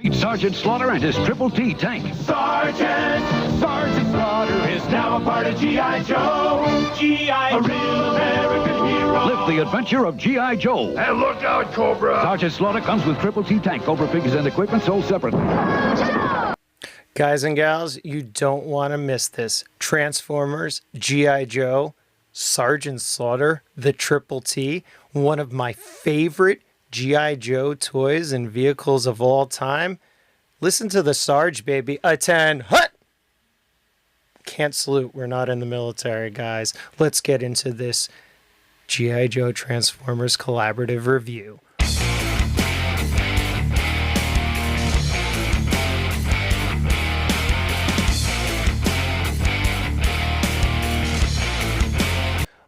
Meet Sergeant Slaughter and his Triple T tank. Sergeant Slaughter is now a part of G.I. Joe. G.I. A real American hero. Live the adventure of G.I. Joe. And look out, Cobra. Sergeant Slaughter comes with Triple T tank. Cobra figures and equipment sold separately. Guys and gals, you don't want to miss this. Transformers, G.I. Joe, Sergeant Slaughter, the Triple T, one of my favorite G.I. Joe toys and vehicles of all time. Listen to the Sarge, baby. A 10, hut! Can't salute. We're not in the military, guys. Let's get into this G.I. Joe Transformers collaborative review.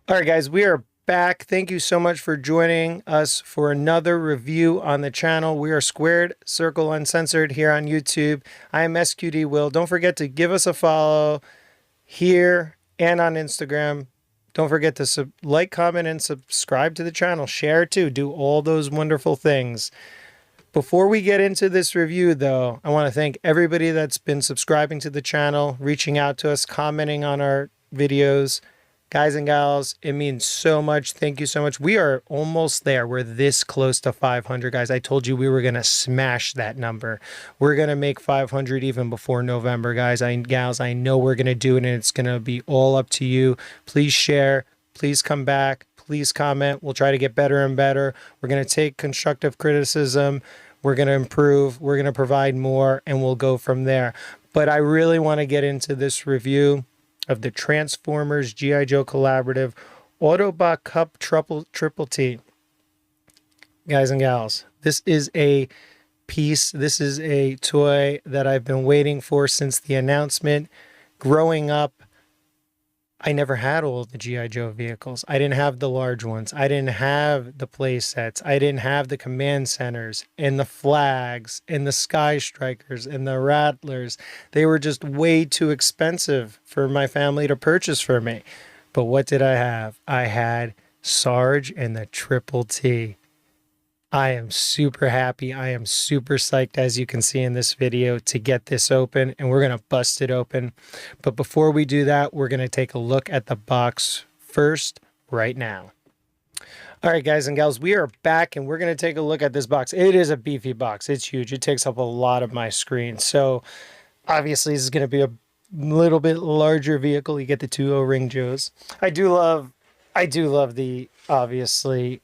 All right, guys, we are back. Thank you so much for joining us for another review on the channel. We are Squared Circle Uncensored here on YouTube. I am SQD Will. Don't forget to give us a follow here and on Instagram. Don't forget to like, comment, and subscribe to the channel. Share too. Do all those wonderful things. Before we get into this review, though, I want to thank everybody that's been subscribing to the channel, reaching out to us, commenting on our videos. Guys and gals, it means so much. Thank you so much. We are almost there. We're this close to 500, guys. I told you we were going to smash that number. We're going to make 500 even before November, guys and gals. I know we're going to do it, and it's going to be all up to you. Please share. Please come back. Please comment. We'll try to get better and better. We're going to take constructive criticism. We're going to improve. We're going to provide more, and we'll go from there. But I really want to get into this review of the Transformers G.I. Joe Collaborative Autobot Kup Triple T. Guys and gals, this is a piece, this is a toy that I've been waiting for since the announcement. Growing up, I never had all of the G.I. Joe vehicles. I didn't have the large ones. I didn't have the play sets. I didn't have the command centers and the flags and the Sky Strikers and the Rattlers. They were just way too expensive for my family to purchase for me. But what did I have? I had Sarge and the Triple T. I am super happy. I am super psyched, as you can see in this video, to get this open, and we're going to bust it open. But before we do that, we're going to take a look at the box first right now. All right, guys and gals, we are back, and we're going to take a look at this box. It is a beefy box. It's huge. It takes up a lot of my screen. So obviously this is going to be a little bit larger vehicle. You get the two O-ring Joes. I do love the, obviously,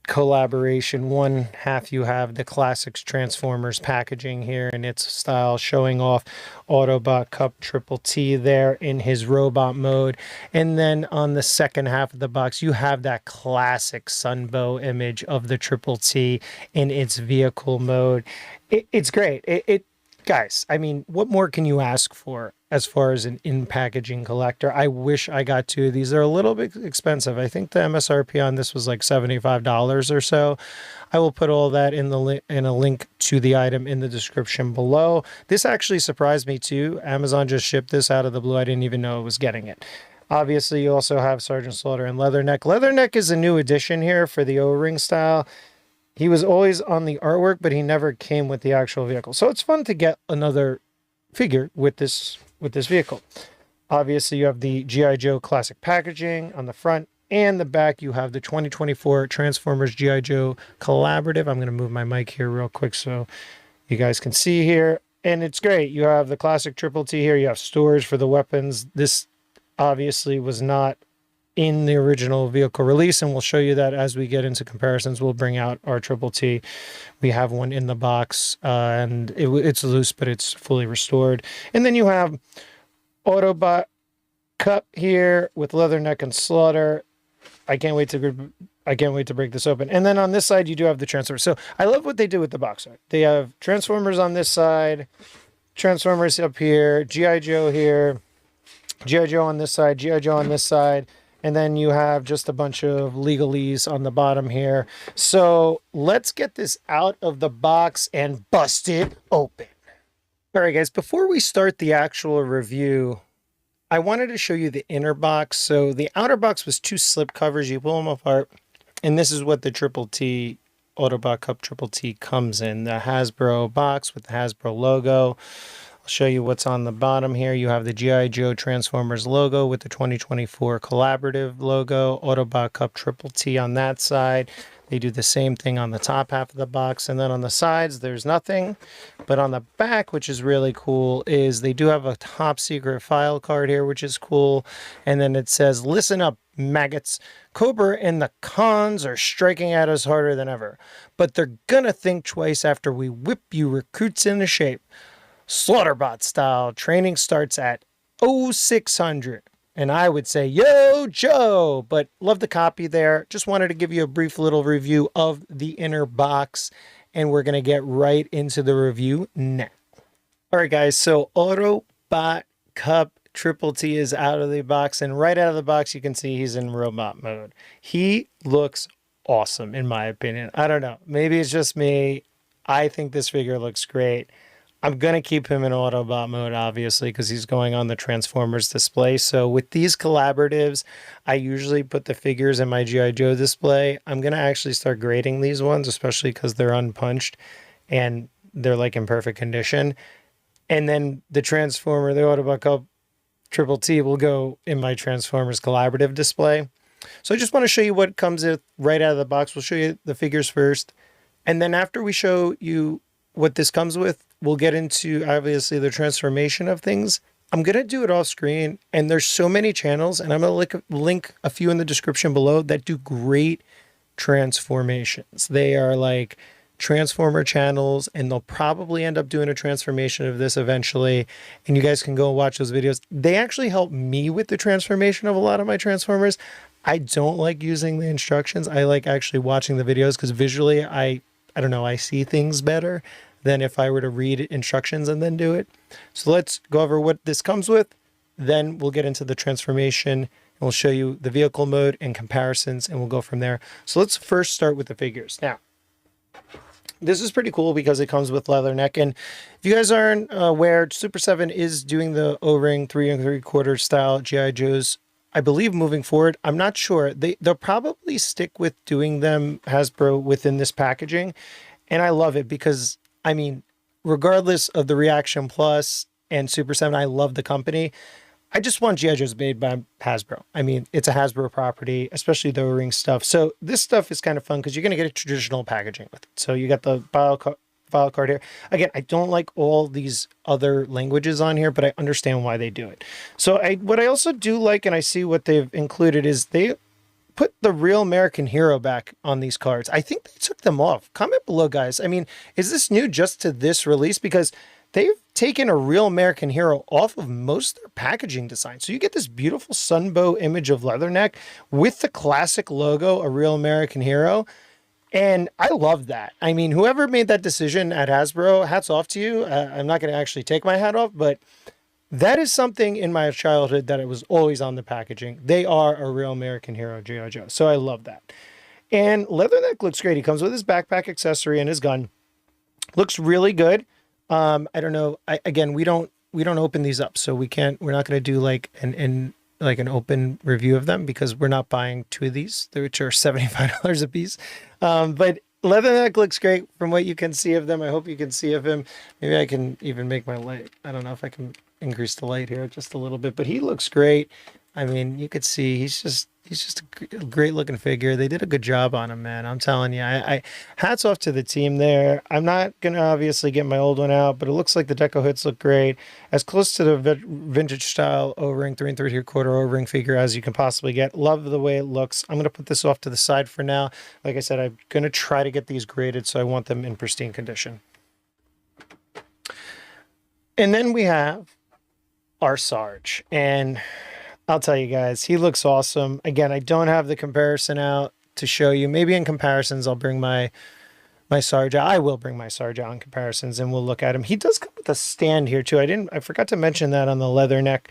collaboration. One half you have the classics Transformers packaging here in its style, showing off Autobot Kup Triple T there in his robot mode, and then on the second half of the box you have that classic Sunbow image of the Triple T in its vehicle mode. It's great. Guys, I mean, what more can you ask for as far as an in-packaging collector? I wish I got two of these. They're a little bit expensive. I think the MSRP on this was like $75 or so. I will put all that in a link to the item in the description below. This actually surprised me too. Amazon just shipped this out of the blue. I didn't even know it was getting it. Obviously, you also have Sergeant Slaughter and Leatherneck. Leatherneck is a new addition here for the O-ring style. He was always on the artwork, but he never came with the actual vehicle. So it's fun to get another figure with this vehicle. Obviously, you have the G.I. Joe classic packaging on the front and the back. You have the 2024 Transformers G.I. Joe Collaborative. I'm going to move my mic here real quick so you guys can see here. And it's great. You have the classic Triple T here. You have storage for the weapons. This obviously was not in the original vehicle release, and we'll show you that as we get into comparisons. We'll bring out our Triple T. We have one in the box, and it's loose, but it's fully restored. And then you have Autobot Kup here with Leatherneck and Slaughter. I can't wait to break this open. And then on this side, you do have the Transformers. So I love what they did with the box art. They have Transformers on this side, Transformers up here, G.I. Joe here, G.I. Joe on this side, G.I. Joe on this side. And then you have just a bunch of legalese on the bottom here. So let's get this out of the box and bust it open. All right, guys, before we start the actual review, I wanted to show you the inner box. So the outer box was two slip covers. You pull them apart, and this is what the Triple T Autobot Kup Triple T comes in. The Hasbro box with the Hasbro logo. I'll show you what's on the bottom here. You have the G.I. Joe Transformers logo with the 2024 collaborative logo. Autobot Kup Triple T on that side. They do the same thing on the top half of the box, and then on the sides there's nothing. But on the back, which is really cool, is they do have a top secret file card here, which is cool. And then it says, "Listen up, maggots. Cobra and the cons are striking at us harder than ever. But they're gonna think twice after we whip you recruits into shape. Slaughterbot style. Training starts at 0600. And I would say, yo, Joe, but love the copy there. Just wanted to give you a brief little review of the inner box, and we're going to get right into the review now. All right, guys, so Autobot Kup Triple T is out of the box, and right out of the box, you can see he's in robot mode. He looks awesome, in my opinion. I don't know. Maybe it's just me. I think this figure looks great. I'm going to keep him in Autobot mode, obviously, because he's going on the Transformers display. So with these collaboratives, I usually put the figures in my G.I. Joe display. I'm going to actually start grading these ones, especially because they're unpunched and they're like in perfect condition. And then the Transformer, the Autobot Kup Triple T will go in my Transformers collaborative display. So I just want to show you what comes in right out of the box. We'll show you the figures first. And then after we show you what this comes with, we'll get into, obviously, the transformation of things. I'm going to do it off screen, and there's so many channels, and I'm going to link a few in the description below that do great transformations. They are like Transformer channels, and they'll probably end up doing a transformation of this eventually, and you guys can go and watch those videos. They actually help me with the transformation of a lot of my Transformers. I don't like using the instructions. I like actually watching the videos because visually, I don't know, I see things better than if I were to read instructions and then do it. So let's go over what this comes with. Then we'll get into the transformation, and we'll show you the vehicle mode and comparisons, and we'll go from there. So let's first start with the figures. Now, this is pretty cool because it comes with leather neck. And if you guys aren't aware, Super 7 is doing the O-ring 3 3/4 style G.I. Joes, I believe, moving forward. I'm not sure. They'll probably stick with doing them, Hasbro, within this packaging. And I love it because, I mean, regardless of the Reaction Plus and Super 7, I love the company. I just want G.I. Joes made by Hasbro. I mean, it's a Hasbro property, especially the O-ring stuff. So this stuff is kind of fun because you're going to get a traditional packaging with it. So you got the file card here. Again, I don't like all these other languages on here, but I understand why they do it. So what I also do like, and I see what they've included, is they put the Real American Hero back on these cards. I think they took them off. Comment below, guys. I mean, is this new just to this release? Because they've taken a Real American Hero off of most of their packaging design. So you get this beautiful sunbow image of Leatherneck with the classic logo, a Real American Hero. And I love that. I mean, whoever made that decision at Hasbro, hats off to you. I'm not going to actually take my hat off, but that is something in my childhood that it was always on the packaging. They are a Real American Hero G.I. Joe. So I love that. And Leatherneck looks great. He comes with his backpack accessory and his gun. Looks really good. I don't know. Again, we don't open these up, so we're not going to do like an open review of them because we're not buying two of these, which are $75 a piece. But Leatherneck looks great from what you can see of them. I hope you can see of him. Maybe I can even make my light. I don't know if I can increase the light here just a little bit, but he looks great. I mean, you could see he's just a great looking figure. They did a good job on him, man. I'm telling you, I hats off to the team there. I'm not going to obviously get my old one out, but it looks like the deco hoods look great. As close to the vintage style O-ring 3 3/4 O-ring figure as you can possibly get. Love the way it looks. I'm going to put this off to the side for now. Like I said, I'm going to try to get these graded, so I want them in pristine condition. And then we have our Sarge, and I'll tell you guys, he looks awesome. Again, I don't have the comparison out to show you. Maybe in comparisons, I'll bring my Sarge out. I will bring my Sarge out in comparisons, and we'll look at him. He does come with a stand here, too. I forgot to mention that on the leather neck.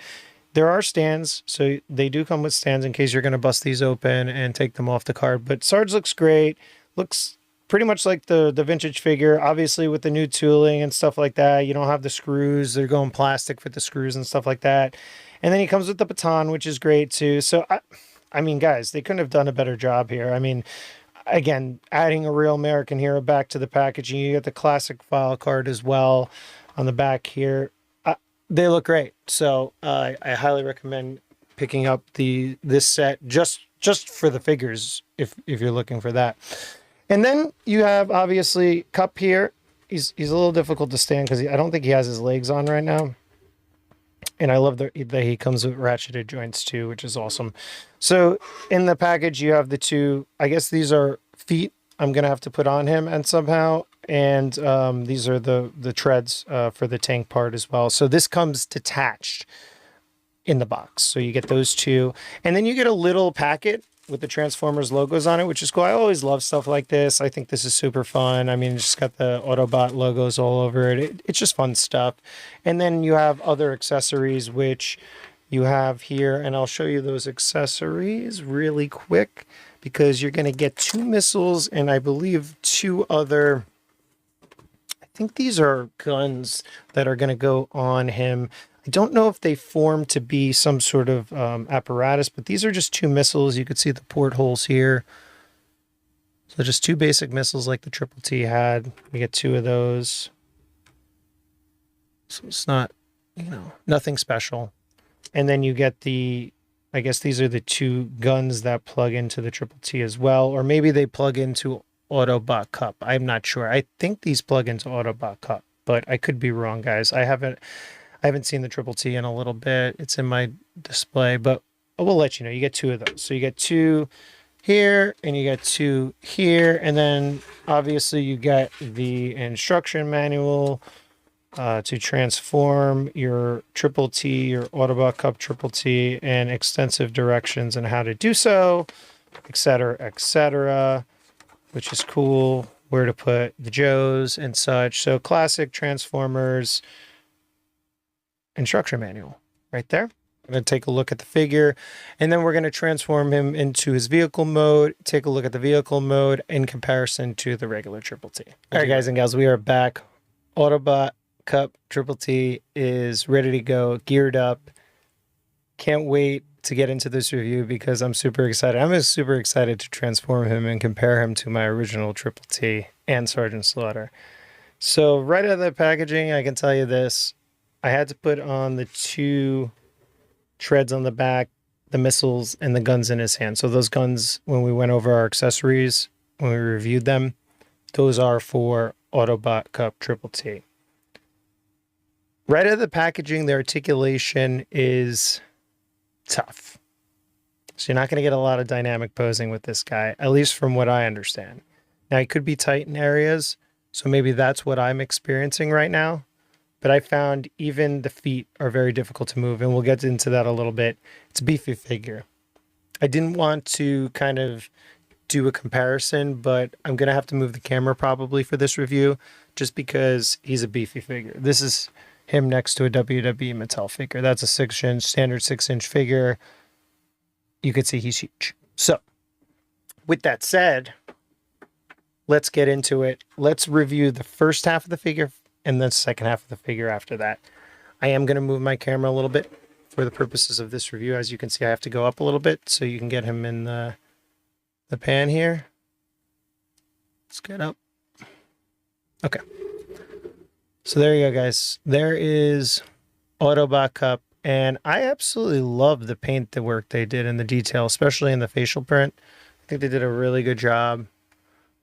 There are stands, so they do come with stands in case you're going to bust these open and take them off the card. But Sarge looks great. Looks pretty much like the vintage figure, obviously with the new tooling and stuff like that. You don't have the screws. They're going plastic for the screws and stuff like that. And then he comes with the baton, which is great too. So, I mean, guys, they couldn't have done a better job here. I mean, again, adding a real American hero back to the packaging. You get the classic file card as well on the back here. They look great. So I highly recommend picking up this set just for the figures if you're looking for that. And then you have obviously Kup here. He's a little difficult to stand because I don't think he has his legs on right now. And I love that he comes with ratcheted joints too, which is awesome. So in the package, you have the two, I guess these are feet I'm going to have to put on him and somehow. And these are the treads for the tank part as well. So this comes detached in the box. So you get those two. And then you get a little packet with the Transformers logos on it, which is cool. I always love stuff like this. I think this is super fun. I mean, it's just got the Autobot logos all over it. It's just fun stuff. And then you have other accessories, which you have here. And I'll show you those accessories really quick because you're going to get 2 missiles and I believe 2 other... I think these are guns that are going to go on him. I don't know if they form to be some sort of apparatus, but these are just 2 missiles. You could see the portholes here. So just 2 basic missiles like the Triple T had. We get 2 of those. So it's not, nothing special. And then you get I guess these are the 2 guns that plug into the Triple T as well. Or maybe they plug into Autobot Kup. I'm not sure. I think these plug into Autobot Kup, but I could be wrong, guys. I haven't seen the Triple T in a little bit. It's in my display, but we'll let you know. You get 2 of those. So you get 2 here and you get 2 here. And then obviously you get the instruction manual to transform your Triple T, your Autobot Kup Triple T, and extensive directions on how to do so, etc., which is cool. Where to put the Joes and such. So classic Transformers instruction manual right there. I'm going to take a look at the figure and then we're going to transform him into his vehicle mode. Take a look at the vehicle mode in comparison to the regular Triple T. All right, guys and gals, we are back. Autobot Kup Triple T is ready to go, geared up. Can't wait to get into this review because I'm super excited. I'm super excited to transform him and compare him to my original Triple T and Sergeant Slaughter. So right out of the packaging, I can tell you this. I had to put on the 2 treads on the back, the missiles, and the guns in his hand. So those guns, when we went over our accessories, when we reviewed them, those are for Autobot Kup Triple T. Right out of the packaging, the articulation is tough. So you're not going to get a lot of dynamic posing with this guy, at least from what I understand. Now, he could be tight in areas, so maybe that's what I'm experiencing right now. But I found even the feet are very difficult to move, and we'll get into that a little bit. It's a beefy figure. I didn't want to kind of do a comparison, but I'm going to have to move the camera probably for this review just because he's a beefy figure. This is him next to a WWE Mattel figure. That's a 6-inch, standard 6-inch figure. You could see he's huge. So, with that said, let's get into it. Let's review the first half of the figure and the second half of the figure after that. I am going to move my camera a little bit for the purposes of this review. As you can see, I have to go up a little bit so you can get him in the pan here. Let's get up. Okay. So there you go, guys. There is Autobot Kup, and I absolutely love the paint, the work they did and the detail, especially in the facial print. I think they did a really good job.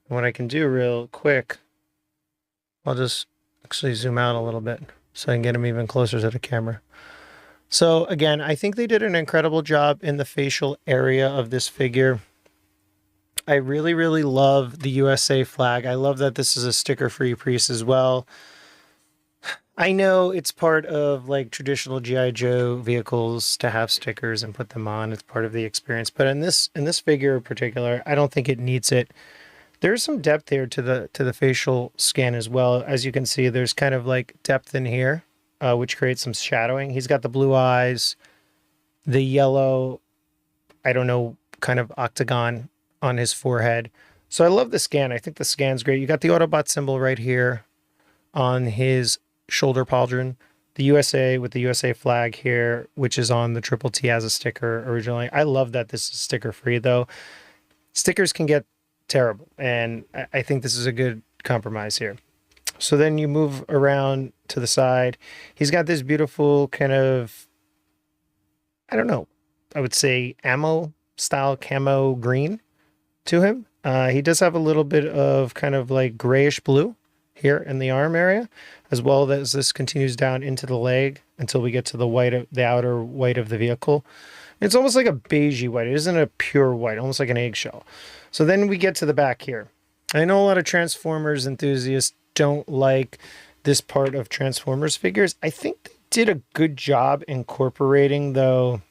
What I can do real quick, I'll just actually zoom out a little bit so I can get him even closer to the camera. So again, I think they did an incredible job in the facial area of this figure. I really, really love the USA flag. I love that this is a sticker-free piece as well. I know it's part of like traditional G.I. Joe vehicles to have stickers and put them on. It's part of the experience. But in this figure in particular, I don't think it needs it. There's some depth here to the facial scan as well. As you can see, there's kind of like depth in here, which creates some shadowing. He's got the blue eyes, the yellow, I don't know, kind of octagon on his forehead. So I love the scan. I think the scan's great. You got the Autobot symbol right here on his shoulder pauldron. The USA with the USA flag here, which is on the Triple T as a sticker originally. I love that this is sticker free though. Stickers can get terrible. And I think this is a good compromise here. So then you move around to the side. He's got this beautiful kind of, I don't know, I would say ammo style camo green to him. He does have a little bit of kind of like grayish blue here in the arm area, as well as this continues down into the leg until we get to the white, the outer white of the vehicle. It's almost like a beigey white. It isn't a pure white, almost like an eggshell. So then we get to the back here. I know a lot of Transformers enthusiasts don't like this part of Transformers figures. I think they did a good job incorporating, though,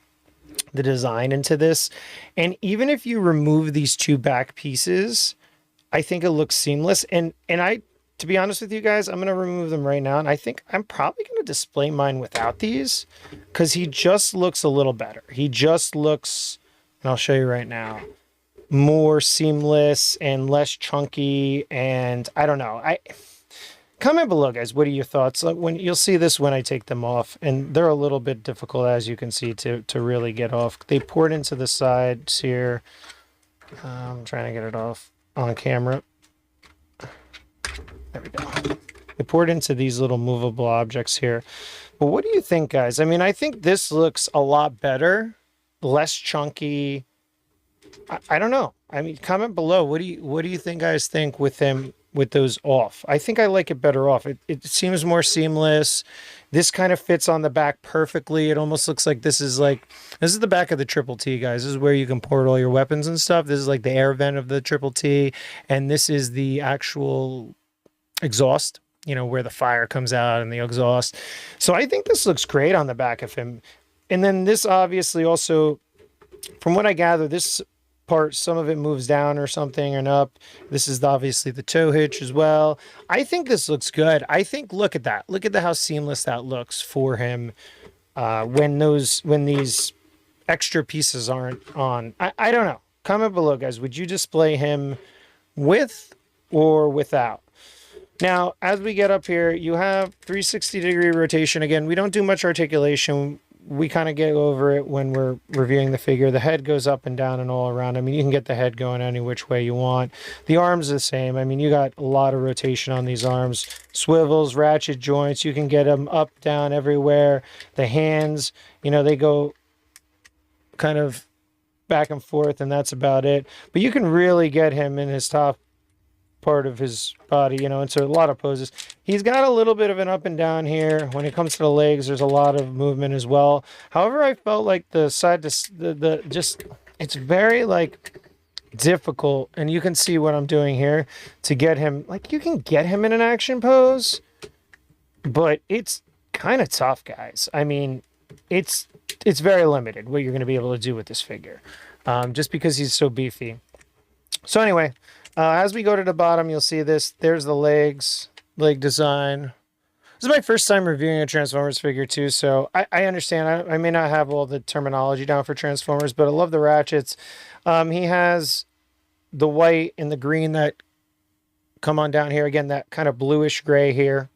the design into this. And even if you remove these two back pieces, I think it looks seamless. And to be honest with you guys, I'm going to remove them right now. And I think I'm probably going to display mine without these because he just looks a little better. He just looks, and I'll show you right now, more seamless and less chunky. And I don't know. Comment below, guys. What are your thoughts? When you'll see this when I take them off, and they're a little bit difficult, as you can see, to really get off. They poured into the sides here. I'm trying to get it off on camera. There we go. They poured into these little movable objects here. But what do you think, guys? I mean, I think this looks a lot better, less chunky. I don't know. I mean, comment below. What do you think, guys, think with them? With those off, I think I like it better off. It seems more seamless. This kind of fits on the back perfectly. It almost looks like this is the back of the Triple T, guys. This is where you can port all your weapons and stuff. This is like the air vent of the Triple T, and this is the actual exhaust, you know, where the fire comes out and the exhaust. So I think this looks great on the back of him. And then this obviously also, from what I gather, this part, some of it moves down or something and up. This is obviously the tow hitch as well. I think this looks good. I think, look at that. Look at how seamless that looks for him when these extra pieces aren't on. I don't know. Comment below, guys. Would you display him with or without? Now, as we get up here, you have 360-degree rotation. Again, we don't do much articulation. We kind of get over it when we're reviewing the figure. The head goes up and down and all around. I mean, you can get the head going any which way you want. The arms are the same. I mean, you got a lot of rotation on these arms. Swivels, ratchet joints. You can get them up, down, everywhere. The hands, you know, they go kind of back and forth, and that's about it. But you can really get him in his top part of his body, you know, into a lot of poses. He's got a little bit of an up and down here. When it comes to the legs, there's a lot of movement as well. However, I felt like the side to just it's very like difficult, and you can see what I'm doing here to get him. Like, you can get him in an action pose, but it's kind of tough, guys. I mean, it's very limited what you're going to be able to do with this figure, just because he's so beefy. So anyway, as we go to the bottom, you'll see this. There's the leg design. This is my first time reviewing a Transformers figure too, so I understand. I may not have all the terminology down for Transformers, but I love the ratchets. He has the white and the green that come on down here. Again, that kind of bluish gray here.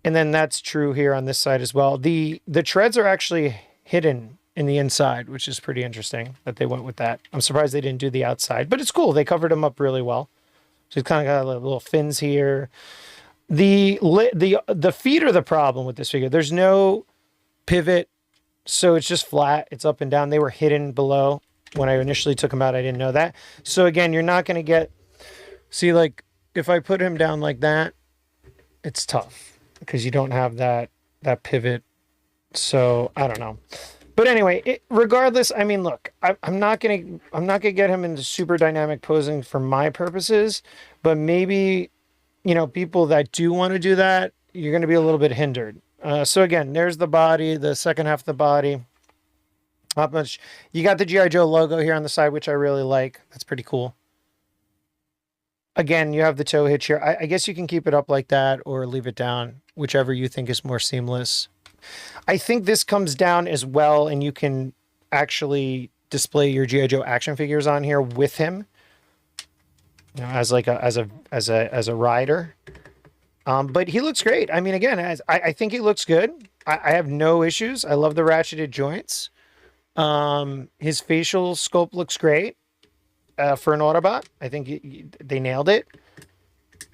And then that's true here on this side as well. The treads are actually hidden in the inside, which is pretty interesting that they went with that. I'm surprised they didn't do the outside, but it's cool. They covered them up really well. So it's kind of got little fins here. The feet are the problem with this figure. There's no pivot, so it's just flat. It's up and down. They were hidden below when I initially took them out. I didn't know that. So again, you're not going to get, see, like if I put him down like that, it's tough because you don't have that pivot. So I don't know. But anyway, regardless, I mean, look, I'm not gonna get him into super dynamic posing for my purposes, but maybe, you know, people that do want to do that, you're going to be a little bit hindered. So again, there's the body, the second half of the body. Not much. You got the G.I. Joe logo here on the side, which I really like. That's pretty cool. Again, you have the tow hitch here. I guess you can keep it up like that or leave it down, whichever you think is more seamless. I think this comes down as well, and you can actually display your G.I. Joe action figures on here with him, you know, as like as a rider. But he looks great. I mean, again, I think he looks good. I have no issues. I love the ratcheted joints. His facial sculpt looks great. for an Autobot. I think they nailed it.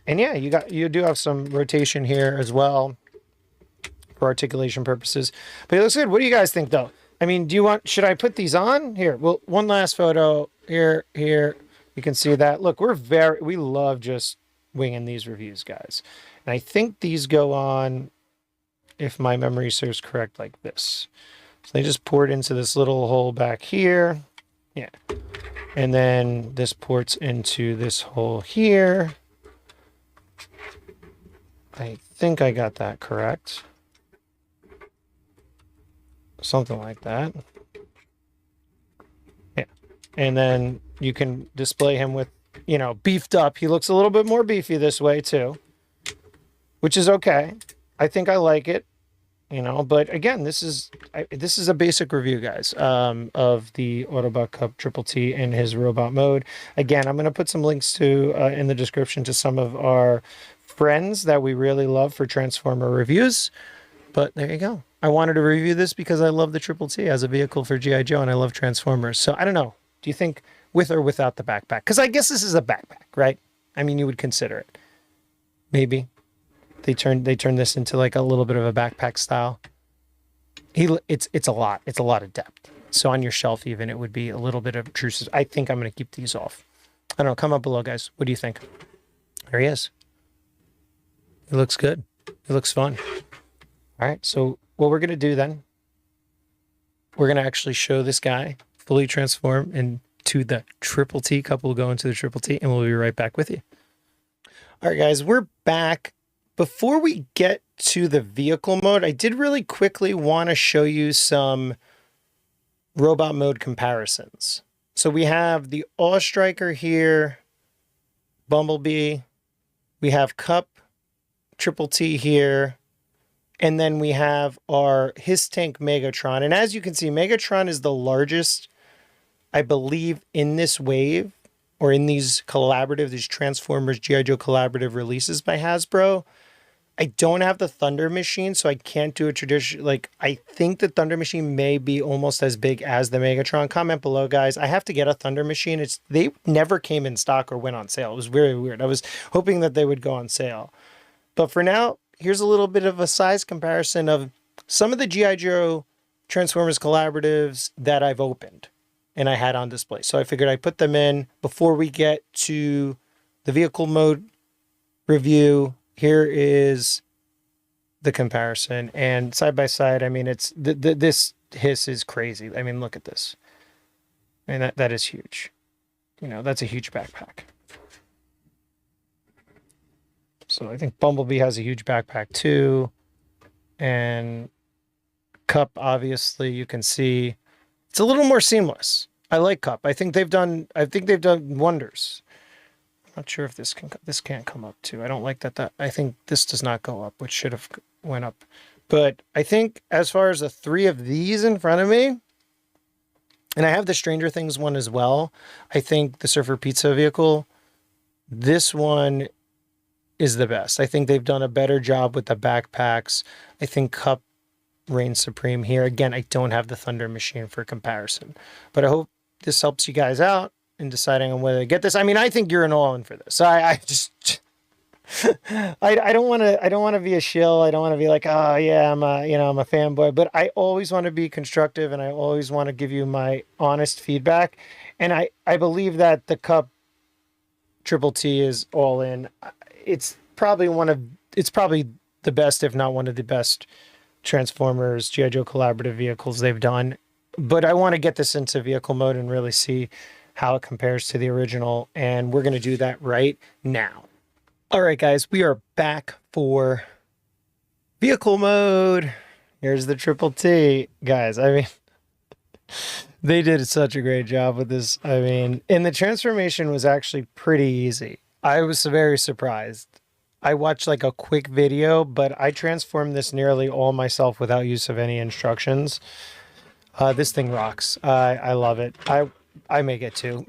And yeah, you do have some rotation here as well for articulation purposes. But it looks good. What do you guys think though? I mean, should I put these on? Here, well, one last photo here. You can see that. Look, we love just winging these reviews, guys. And I think these go on, if my memory serves correct, like this. So they just pour it into this little hole back here. Yeah. And then this ports into this hole here. I think I got that correct. Something like that. Yeah. And then you can display him with, you know, beefed up. He looks a little bit more beefy this way too, which is okay. I think I like it, you know, but again, this is a basic review, guys, of the Autobot Kup Triple T in his robot mode. Again, I'm going to put some links to in the description to some of our friends that we really love for Transformer reviews. But there you go. I wanted to review this because I love the Triple T as a vehicle for G.I. Joe, and I love Transformers. So I don't know. Do you think with or without the backpack? Because I guess this is a backpack, right? I mean, you would consider it. Maybe they turned this into like a little bit of a backpack style. It's a lot. It's a lot of depth. So on your shelf, even, it would be a little bit obtrusive. I think I'm going to keep these off. I don't know. Comment below, guys. What do you think? There he is. It looks good. It looks fun. All right. So what we're going to do then, we're going to actually show this guy fully transform into the Triple T. Kup will go into the Triple T, and we'll be right back with you. All right, guys, we're back. Before we get to the vehicle mode, I did really quickly want to show you some robot mode comparisons. So we have the Awe Striker here, Bumblebee. We have Kup, Triple T here. And then we have our His Tank Megatron. And as you can see, Megatron is the largest, I believe, in this wave, or in these Transformers G.I. Joe collaborative releases by Hasbro. I don't have the Thunder Machine, so I can't do a tradition. Like, I think the Thunder Machine may be almost as big as the Megatron. Comment below, guys. I have to get a Thunder Machine. They never came in stock or went on sale. It was very weird. I was hoping that they would go on sale. But for now, here's a little bit of a size comparison of some of the G.I. Joe Transformers collaboratives that I've opened and I had on display. So I figured I'd put them in before we get to the vehicle mode review. Here is the comparison, and side by side, I mean, it's this Hiss is crazy. I mean, look at this. I mean, that is huge. You know, that's a huge backpack. So I think Bumblebee has a huge backpack too. And Kup, obviously, you can see it's a little more seamless. I like Kup. I think they've done wonders. I'm not sure if this can't come up too. I don't like that. I think this does not go up, which should have went up. But I think as far as the three of these in front of me, and I have the Stranger Things one as well. I think the Surfer Pizza vehicle, this one is the best. I think they've done a better job with the backpacks. I think Kup reigns supreme here. Again, I don't have the Thunder Machine for comparison, but I hope this helps you guys out in deciding on whether to get this. I mean, I think you're an all-in for this. I just I don't want to be a shill. I don't want to be like, oh yeah, I'm a fanboy, but I always want to be constructive, and I always want to give you my honest feedback. And I believe that the Kup Triple T is all in. It's probably the best, if not one of the best Transformers G.I. Joe collaborative vehicles they've done. But I want to get this into vehicle mode and really see how it compares to the original, and we're going to do that right now. All right, guys, we are back for vehicle mode. Here's the Triple T. Guys, I mean, they did such a great job with this. I mean, and the transformation was actually pretty easy. I was very surprised. I watched like a quick video, but I transformed this nearly all myself without use of any instructions. This thing rocks. I love it. I may get two.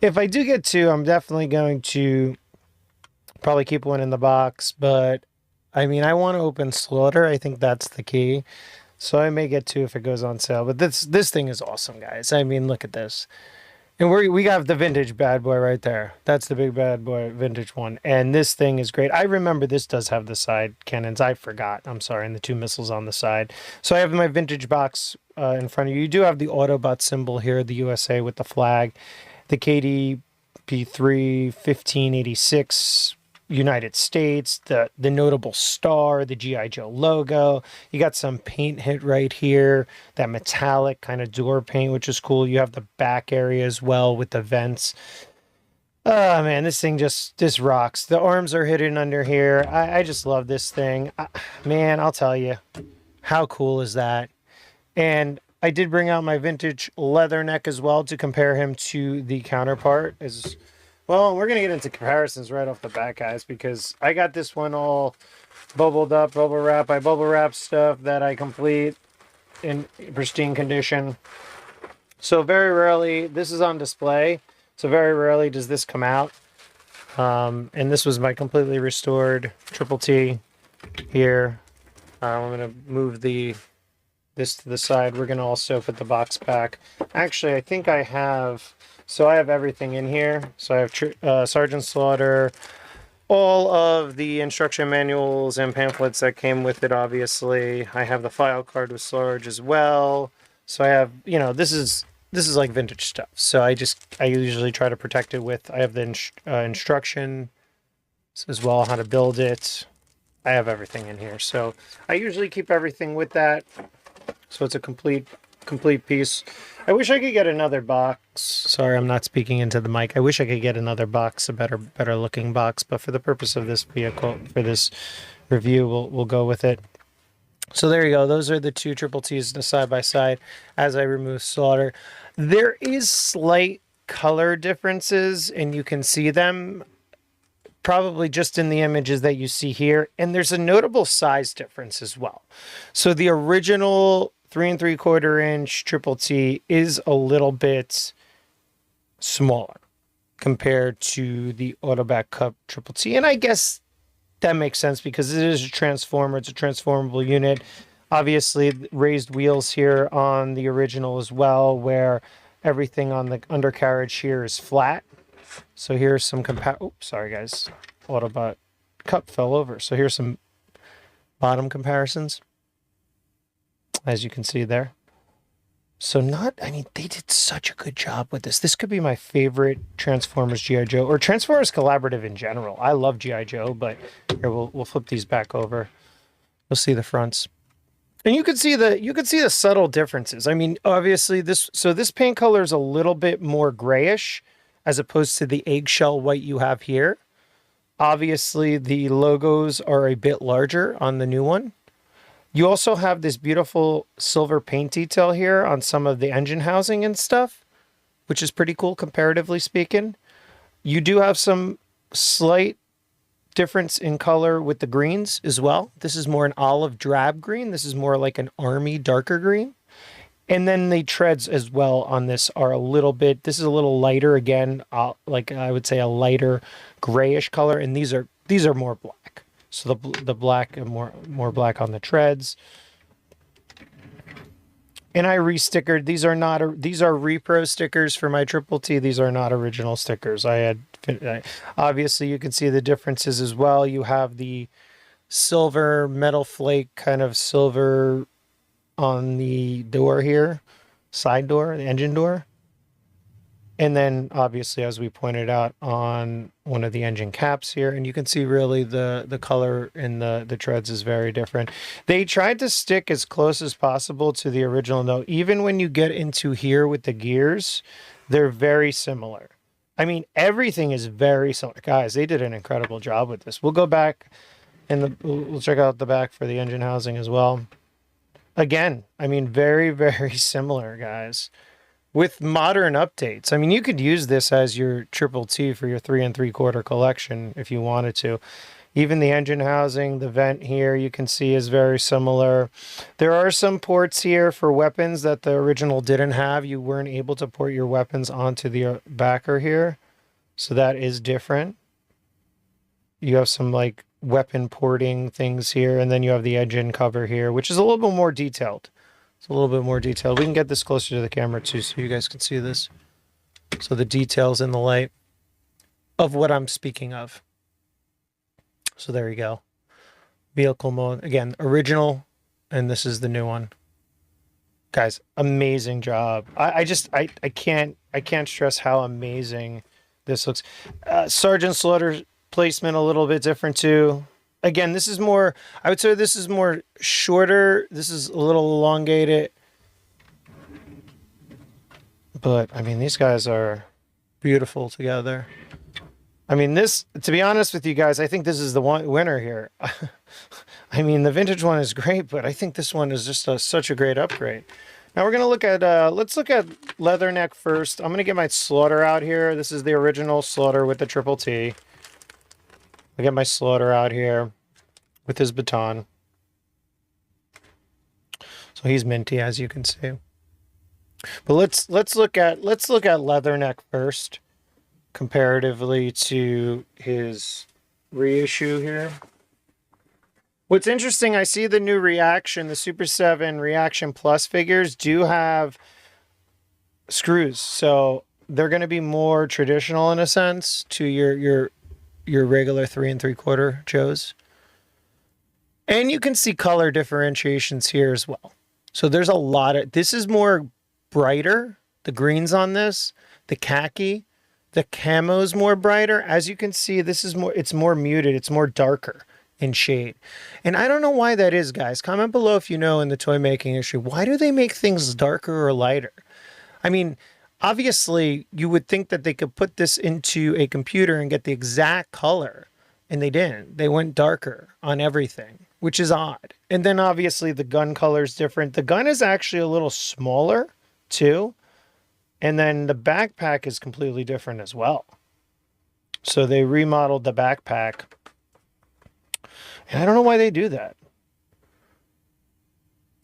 If I do get two, I'm definitely going to probably keep one in the box. But I mean, I want to open Slaughter. I think that's the key. So I may get 2 if it goes on sale. But this thing is awesome, guys. I mean, look at this. And we got the vintage bad boy right there. That's the big bad boy vintage one. And this thing is great. I remember this does have the side cannons. I forgot. I'm sorry. And the 2 missiles on the side. So I have my vintage box in front of you. You do have the Autobot symbol here, the USA with the flag. The KDP3 1586 United States, the notable star, the G.I. Joe logo. You got some paint hit right here, that metallic kind of door paint, which is cool. You have the back area as well with the vents. Oh man, this thing this rocks. The arms are hidden under here. I just love this thing. Man, I'll tell you, how cool is that? And I did bring out my vintage leather neck as well to compare him to the counterpart. Well, we're going to get into comparisons right off the bat, guys, because I got this one all bubbled up, bubble wrap. I bubble wrap stuff that I complete in pristine condition. So very rarely, this is on display, so very rarely does this come out. And this was my completely restored Triple T here. I'm going to move this to the side. We're going to also put the box back. Actually, I think I have... So I have everything in here. So I have Sergeant Slaughter, all of the instruction manuals and pamphlets that came with it, obviously. I have the file card with Sarge as well. So I have, you know, this is like vintage stuff. So I usually try to protect it with, I have the instruction as well, how to build it. I have everything in here. So I usually keep everything with that. So it's a complete piece. I wish I could get another box. Sorry, I'm not speaking into the mic. I wish I could get another box, a better looking box, but for the purpose of this vehicle, for this review, we'll go with it. So there you go. Those are the 2 Triple T's side by side as I remove Slaughter. There is slight color differences, and you can see them probably just in the images that you see here. And there's a notable size difference as well. So the original 3 3/4 inch Triple T is a little bit smaller compared to the Autobot Kup Triple T. And I guess that makes sense because it is a transformer. It's a transformable unit. Obviously, raised wheels here on the original as well, where everything on the undercarriage here is flat. So here's some oops, sorry guys. Autobot Kup fell over. So here's some bottom comparisons, as you can see there. So I mean, they did such a good job with this. This could be my favorite Transformers G.I. Joe, or Transformers Collaborative in general. I love G.I. Joe, but here, we'll flip these back over. You'll see the fronts. And you can see the subtle differences. I mean, obviously this paint color is a little bit more grayish as opposed to the eggshell white you have here. Obviously the logos are a bit larger on the new one. You also have this beautiful silver paint detail here on some of the engine housing and stuff, which is pretty cool comparatively speaking. You do have some slight difference in color with the greens as well. This is more an olive drab green. This is more like an army darker green. And then the treads as well on this are a little bit, this is a little lighter again, like I would say a lighter grayish color, and these are more black. So the black and more black on the treads. And I re-stickered. These are repro stickers for my Triple T. These are not original stickers. Obviously you can see the differences as well. You have the silver metal flake kind of silver on the door here, side door, the engine door. And then obviously, as we pointed out, on one of the engine caps here, and you can see really the color in the treads is very different. They tried to stick as close as possible to the original though. Even when you get into here with the gears, they're very similar. I mean, everything is very similar. Guys, they did an incredible job with this. We'll go back and we'll check out the back for the engine housing as well. Again, I mean, very, very similar, guys. With modern updates. I mean, you could use this as your Triple T for your 3 3/4 collection if you wanted to. Even the engine housing, the vent here, you can see is very similar. There are some ports here for weapons that the original didn't have. You weren't able to port your weapons onto the backer here. So that is different. You have some like weapon porting things here, and then you have the edge in cover here, which is a little bit more detailed. It's a little bit more detailed. We can get this closer to the camera too, so you guys can see this. So the details in the light of what I'm speaking of. So there you go. Vehicle mode again, original, and this is the new one. Guys, amazing job. I can't stress how amazing this looks. Sergeant Slaughter placement a little bit different too. Again, this is more, I would say this is more shorter. This is a little elongated. But, I mean, these guys are beautiful together. I mean, this, to be honest with you guys, I think this is the winner here. I mean, the vintage one is great, but I think this one is just such a great upgrade. Now we're going to look at, let's look at Leatherneck first. I'm going to get my Slaughter out here. This is the original Slaughter with the triple T. I get my Slaughter out here with his baton. So he's minty, as you can see. But let's look at Leatherneck first, comparatively to his reissue here. What's interesting, I see the new Reaction, the Super 7 Reaction Plus figures do have screws, so they're going to be more traditional in a sense to your regular 3 3/4 Joes. And you can see color differentiations here as well. So there's a lot of, this is more brighter, the greens on this, the khaki, the camo's more brighter. As you can see, this is more, it's more muted, it's more darker in shade. And I don't know why that is, guys. Comment below if you know in the toy making industry, why do they make things darker or lighter? I mean, obviously you would think that they could put this into a computer and get the exact color, and they didn't. They went darker on everything, which is odd. And then obviously the gun color is different. The gun is actually a little smaller too. And then the backpack is completely different as well. So they remodeled the backpack. And I don't know why they do that.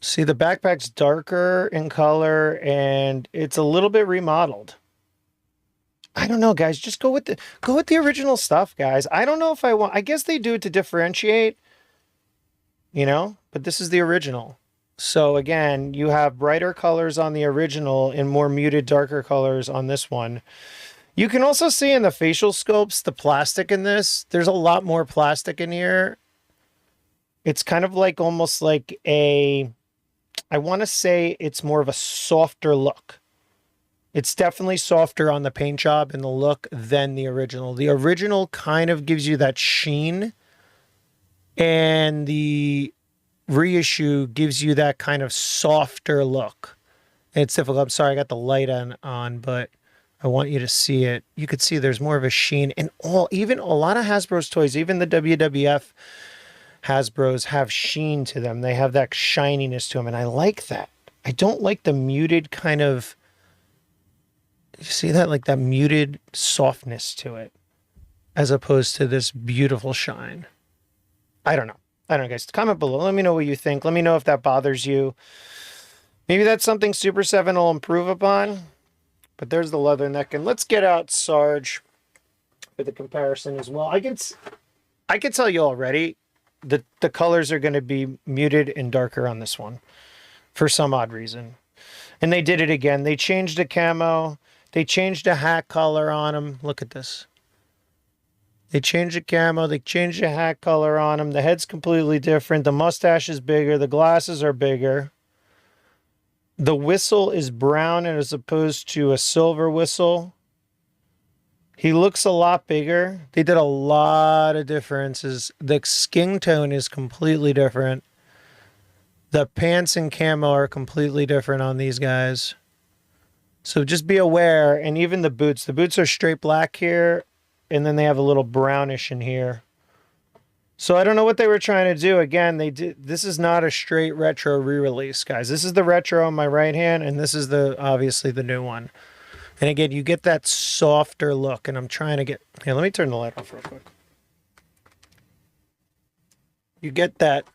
See, the backpack's darker in color and it's a little bit remodeled. I don't know, guys. Just go with the original stuff, guys. I don't know if I want, I guess they do it to differentiate, you know, but this is the original. So again, you have brighter colors on the original and more muted, darker colors on this one. You can also see in the facial scopes, the plastic in this, there's a lot more plastic in here. It's kind of like almost like a, I want to say it's more of a softer look. It's definitely softer on the paint job and the look than the original. The original kind of gives you that sheen, and the reissue gives you that kind of softer look. It's difficult. I'm sorry I got the light on, but I want you to see it. You could see there's more of a sheen, and even a lot of Hasbro's toys, even the WWF Hasbro's have sheen to them. They have that shininess to them, and I like that. I don't like the muted kind of, you see that, like that muted softness to it, as opposed to this beautiful shine. I don't know. I don't know, guys. Comment below. Let me know what you think. Let me know if that bothers you. Maybe that's something Super 7 will improve upon. But there's the Leatherneck. And let's get out Sarge with a comparison as well. I can tell you already that the colors are going to be muted and darker on this one for some odd reason. And they did it again. They changed the camo. They changed the hat color on him. Look at this. They changed the camo. They changed the hat color on him. The head's completely different. The mustache is bigger. The glasses are bigger. The whistle is brown as opposed to a silver whistle. He looks a lot bigger. They did a lot of differences. The skin tone is completely different. The pants and camo are completely different on these guys. So just be aware. And even the boots. The boots are straight black here, and then they have a little brownish in here. So I don't know what they were trying to do. Again, this is not a straight retro re-release, guys. This is the retro on my right hand, and this is obviously the new one. And again, you get that softer look, and I'm trying to get, here, let me turn the light off real quick. You get that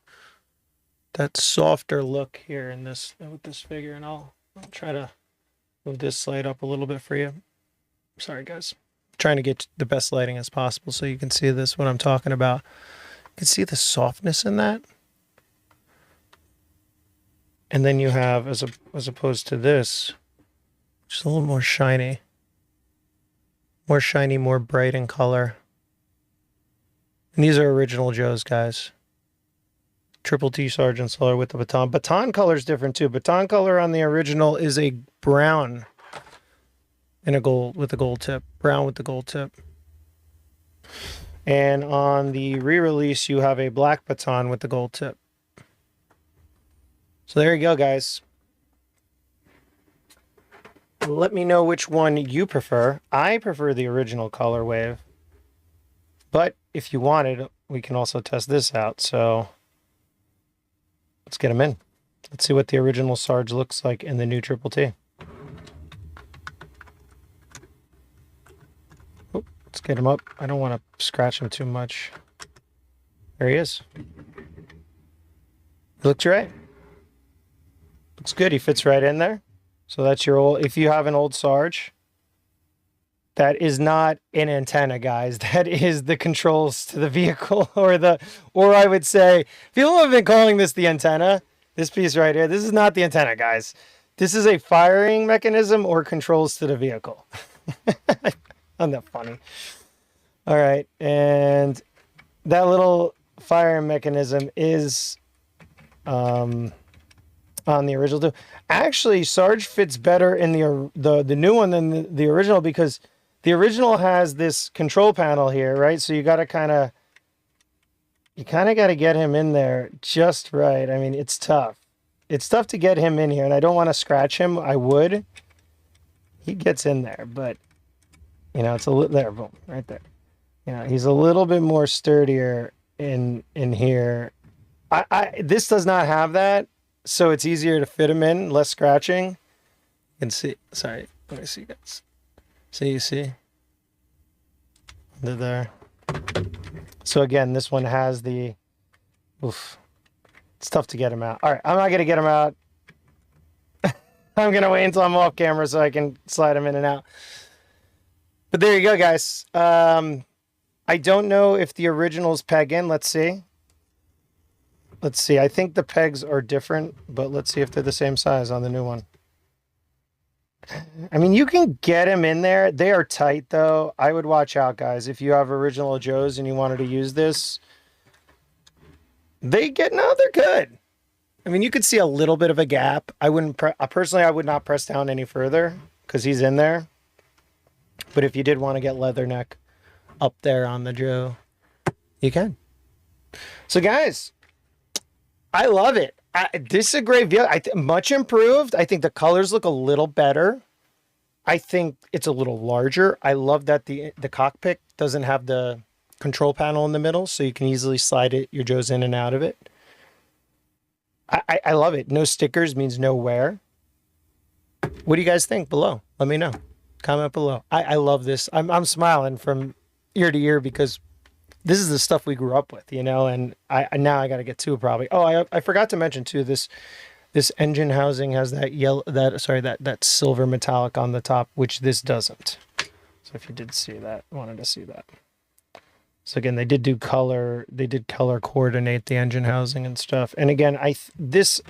softer look here in this, with this figure, and I'll try to move this light up a little bit for you. Sorry, guys. I'm trying to get the best lighting as possible so you can see this, what I'm talking about. can see the softness in that. And then you have, as opposed to this, just a little more shiny. More shiny, more bright in color. And these are original Joes, guys. Triple T Sergeant Slaughter with the baton. Baton color is different too. Baton color on the original is a brown and a gold with a gold tip. Brown with the gold tip. And on the re-release, you have a black baton with the gold tip. So there you go, guys. Let me know which one you prefer. I prefer the original color wave. But if you wanted, we can also test this out. So let's get them in. Let's see what the original Sarge looks like in the new Triple T. Oh, let's get him up. I don't want to scratch him too much. There he is. He looks right. Looks good. He fits right in there. So that's your old, if you have an old Sarge, that is not an antenna, guys. That is the controls to the vehicle, or I would say, people have been calling this the antenna. This piece right here, this is not the antenna, guys. This is a firing mechanism or controls to the vehicle. Isn't that funny? All right, and that little firing mechanism is on the original too. Actually, Sarge fits better in the new one than the original, because the original has this control panel here, right? So you kind of got to get him in there just right. I mean, it's tough. It's tough to get him in here, and I don't want to scratch him. I would. He gets in there, but you know, it's a little there, boom, right there. You know, he's a little bit more sturdier in here. This does not have that. So it's easier to fit them in, less scratching. You can see, sorry, let me see, guys. See, you see? Under there. So again, this one has the, oof. It's tough to get him out. All right, I'm not going to get him out. I'm going to wait until I'm off camera so I can slide him in and out. But there you go, guys. I don't know if the originals peg in. Let's see. Let's see. I think the pegs are different, but let's see if they're the same size on the new one. I mean, you can get them in there. They are tight, though. I would watch out, guys. If you have original Joes and you wanted to use this, they're good. I mean, you could see a little bit of a gap. I wouldn't, personally, I would not press down any further because he's in there. But if you did want to get leatherneck up there on the Joe, you can. So, guys, I love it. This is a great vehicle. Much improved. I think the colors look a little better. I think it's a little larger. I love that the cockpit doesn't have the control panel in the middle, so you can easily slide your Joes in and out of it. I love it. No stickers means no wear. What do you guys think below? Let me know. Comment below. I love this. I'm smiling from ear to ear because this is the stuff we grew up with, you know, and now I got to get to it probably. Oh, I forgot to mention too, this engine housing has that that silver metallic on the top, which this doesn't. So if you did see that, wanted to see that. So again, they did color coordinate the engine housing and stuff. And again, this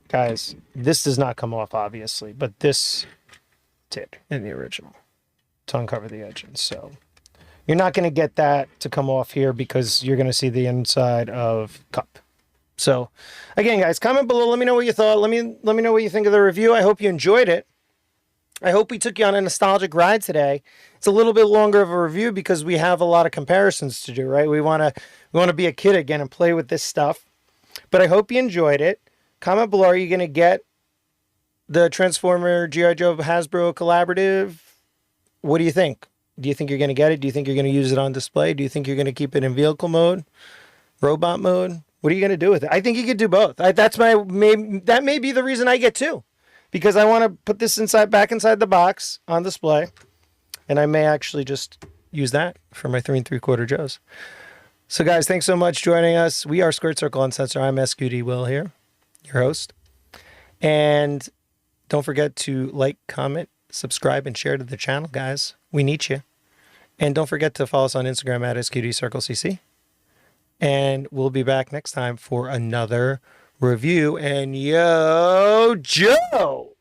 does not come off obviously, but this did in the original to uncover the engine. So you're not going to get that to come off here because you're going to see the inside of Kup. So again, guys, comment below. Let me know what you thought. Let me know what you think of the review. I hope you enjoyed it. I hope we took you on a nostalgic ride today. It's a little bit longer of a review because we have a lot of comparisons to do, right? We want to be a kid again and play with this stuff. But I hope you enjoyed it. Comment below. Are you going to get the Transformer G.I. Joe Hasbro collaborative? What do you think? Do you think you're going to get it? Do you think you're going to use it on display? Do you think you're going to keep it in vehicle mode, robot mode? What are you going to do with it? I think you could do both. That may be the reason I get two, because I want to put this back inside the box on display, and I may actually just use that for my 3 3/4 Joes. So guys, thanks so much for joining us. We are Squared Circle Uncensored. I'm SQD Will here, your host. And don't forget to like, comment, subscribe, and share to the channel, guys. We need you. And don't forget to follow us on Instagram at SQD Circle CC. And we'll be back next time for another review. And yo, Joe!